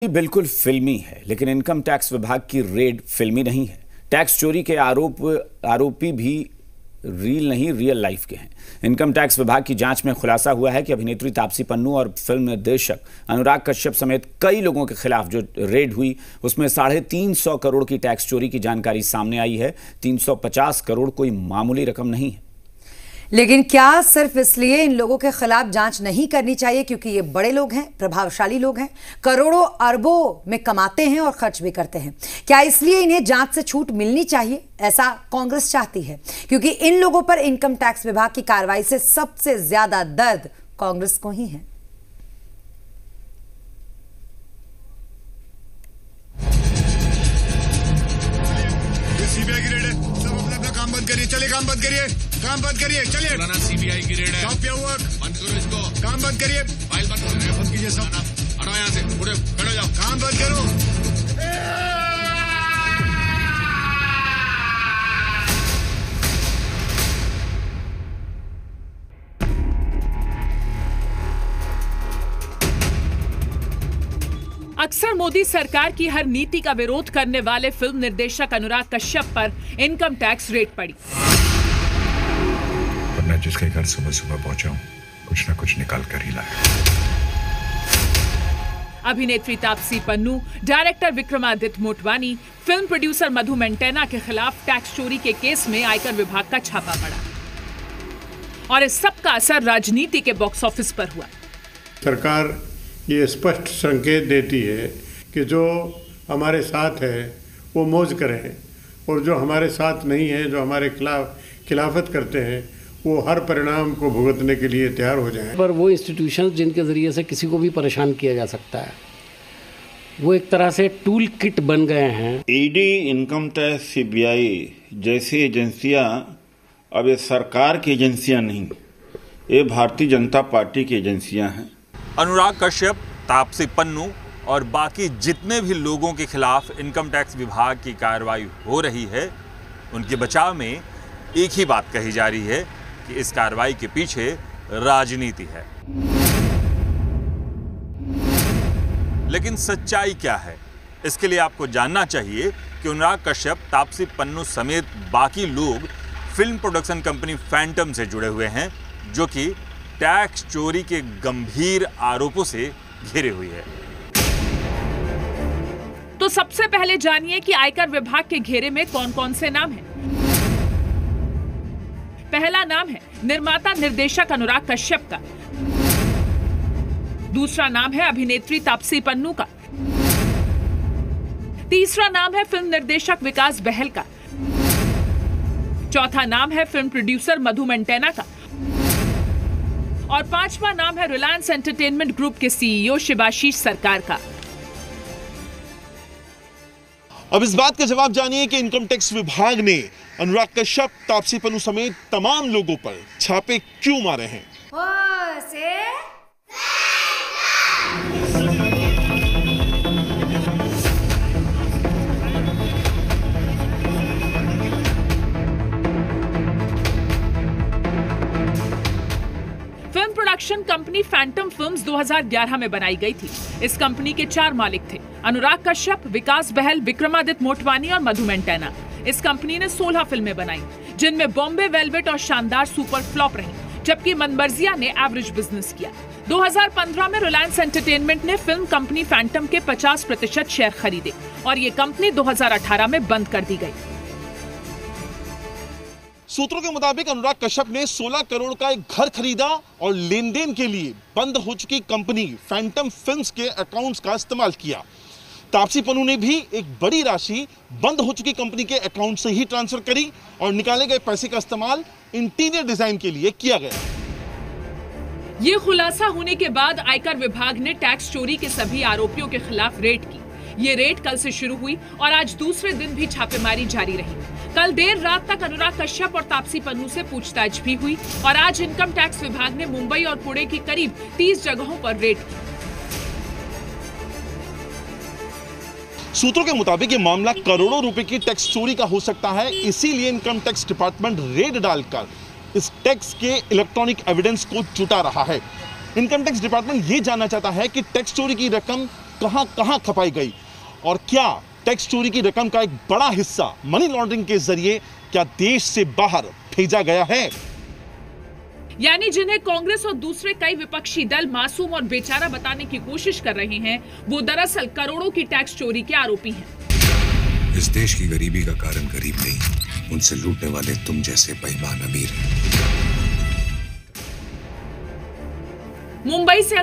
बिल्कुल फिल्मी है, लेकिन इनकम टैक्स विभाग की रेड फिल्मी नहीं है। टैक्स चोरी के आरोपी भी रियल लाइफ के हैं। इनकम टैक्स विभाग की जांच में खुलासा हुआ है कि अभिनेत्री तापसी पन्नू और फिल्म निर्देशक अनुराग कश्यप समेत कई लोगों के खिलाफ जो रेड हुई उसमें 350 करोड़ की टैक्स चोरी की जानकारी सामने आई है। 350 करोड़ कोई मामूली रकम नहीं है। लेकिन क्या सिर्फ इसलिए इन लोगों के खिलाफ जांच नहीं करनी चाहिए क्योंकि ये बड़े लोग हैं, प्रभावशाली लोग हैं, करोड़ों अरबों में कमाते हैं और खर्च भी करते हैं? क्या इसलिए इन्हें जांच से छूट मिलनी चाहिए? ऐसा कांग्रेस चाहती है क्योंकि इन लोगों पर इनकम टैक्स विभाग की कार्रवाई से सबसे ज्यादा दर्द कांग्रेस को ही है। चलिए काम बंद करिए चलिए। सीबीआई की रेड है, बंद करो इसको, काम बंद करिए, फाइल बंद कीजिए सब, हटो यहाँ से, उठो खड़े जाओ, काम बंद करो। अक्सर मोदी सरकार की हर नीति का विरोध करने वाले फिल्म निर्देशक अनुराग कश्यप पर इनकम टैक्स रेड पड़ी। मैं जिसके घर सुबह सुबह पहुंचा हूं, कुछ न कुछ निकाल कर ही लाया। अभिनेत्री Taapsee Pannu, director Vikramaditya Motwane, film producer Madhu Mantena के खिलाफ टैक्स चोरी के केस में आयकर विभाग का छापा पड़ा और इस सब का असर राजनीति के बॉक्स ऑफिस पर हुआ। सरकार ये स्पष्ट संकेत देती है कि जो हमारे साथ है वो मौज करें और जो हमारे साथ नहीं है, जो हमारे खिलाफत करते हैं, वो हर परिणाम को भुगतने के लिए तैयार हो जाएं। पर वो इंस्टीट्यूशंस जिनके ज़रिए से किसी को भी परेशान किया जा सकता है, वो एक तरह से टूल किट बन गए हैं। ईडी, इनकम टैक्स, सीबीआई जैसी एजेंसियां अब ये सरकार की एजेंसियां नहीं, ये भारतीय जनता पार्टी की एजेंसियां हैं। अनुराग कश्यप, तापसी पन्नू और बाकी जितने भी लोगों के खिलाफ इनकम टैक्स विभाग की कार्रवाई हो रही है, उनके बचाव में एक ही बात कही जा रही है कि इस कार्रवाई के पीछे राजनीति है। लेकिन सच्चाई क्या है, इसके लिए आपको जानना चाहिए कि अनुराग कश्यप, तापसी पन्नू समेत बाकी लोग फिल्म प्रोडक्शन कंपनी फैंटम से जुड़े हुए हैं, जो कि टैक्स चोरी के गंभीर आरोपों से घिरे हुई है। तो सबसे पहले जानिए कि आयकर विभाग के घेरे में कौन कौन से नाम हैं। पहला नाम है निर्माता निर्देशक अनुराग कश्यप का। दूसरा नाम है अभिनेत्री तापसी पन्नू का। तीसरा नाम है फिल्म निर्देशक विकास बहल का। चौथा नाम है फिल्म प्रोड्यूसर मधु मेंटेना का। और पांचवा नाम है रिलायंस एंटरटेनमेंट ग्रुप के सीईओ शिवाशीष सरकार का। अब इस बात का जवाब जानिए कि इनकम टैक्स विभाग ने अनुराग कश्यप, तापसी पन्नू समेत तमाम लोगों पर छापे क्यों मारे हैं। Film production company Phantom films 2011 में बनाई गई थी। इस कंपनी के 4 मालिक थे: अनुराग कश्यप, विकास बहल, विक्रमादित्य मोटवानी और मधु मेंटेना। इस कंपनी ने 16 फिल्में बनाई, जिनमें बॉम्बे वेलवेट और शानदार सुपर फ्लॉप रही, जबकि मनमर्जिया ने एवरेज बिजनेस किया। 2015 में रिलायंस एंटरटेनमेंट ने फिल्म कंपनी फैंटम के 50% शेयर खरीदे और ये कंपनी 2018 में बंद कर दी गई। सूत्रों के मुताबिक अनुराग कश्यप ने 16 करोड़ का एक घर खरीदा और लेन देन के लिए बंद हो चुकी कंपनी फैंटम फिल्म्स के अकाउंट्स का इस्तेमाल किया। तापसी पन्नू ने भी एक बड़ी राशि बंद हो चुकी कंपनी के अकाउंट से ही ट्रांसफर करी और निकाले गए पैसे का इस्तेमाल इंटीरियर डिजाइन के लिए किया गया। ये खुलासा होने के बाद आयकर विभाग ने टैक्स चोरी के सभी आरोपियों के खिलाफ रेड की। ये रेड कल से शुरू हुई और आज दूसरे दिन भी छापेमारी जारी रही। कल देर रात तक अनुराग कश्यप और तापसी पन्नू से पूछताछ भी हुई और आज इनकम टैक्स विभाग ने मुंबई और पुणे की करीब 30 जगहों पर रेड की। सूत्रों के मुताबिक ये मामला करोड़ों रुपए की टैक्स चोरी का हो सकता है, इसीलिए इनकम टैक्स डिपार्टमेंट रेड डालकर इस टैक्स के इलेक्ट्रॉनिक एविडेंस को जुटा रहा है। इनकम टैक्स डिपार्टमेंट ये जानना चाहता है कि टैक्स चोरी की रकम कहां कहां खपाई गई और क्या टैक्स चोरी की रकम का एक बड़ा हिस्सा मनी लॉन्ड्रिंग के जरिए क्या देश से बाहर भेजा गया है? यानी जिन्हें कांग्रेस और दूसरे कई विपक्षी दल मासूम और बेचारा बताने की कोशिश कर रहे हैं, वो दरअसल करोड़ों की टैक्स चोरी के आरोपी हैं। इस देश की गरीबी का कारण गरीब नहीं, उनसे लूटने वाले तुम जैसे बेईमान अमीर हैं। मुंबई से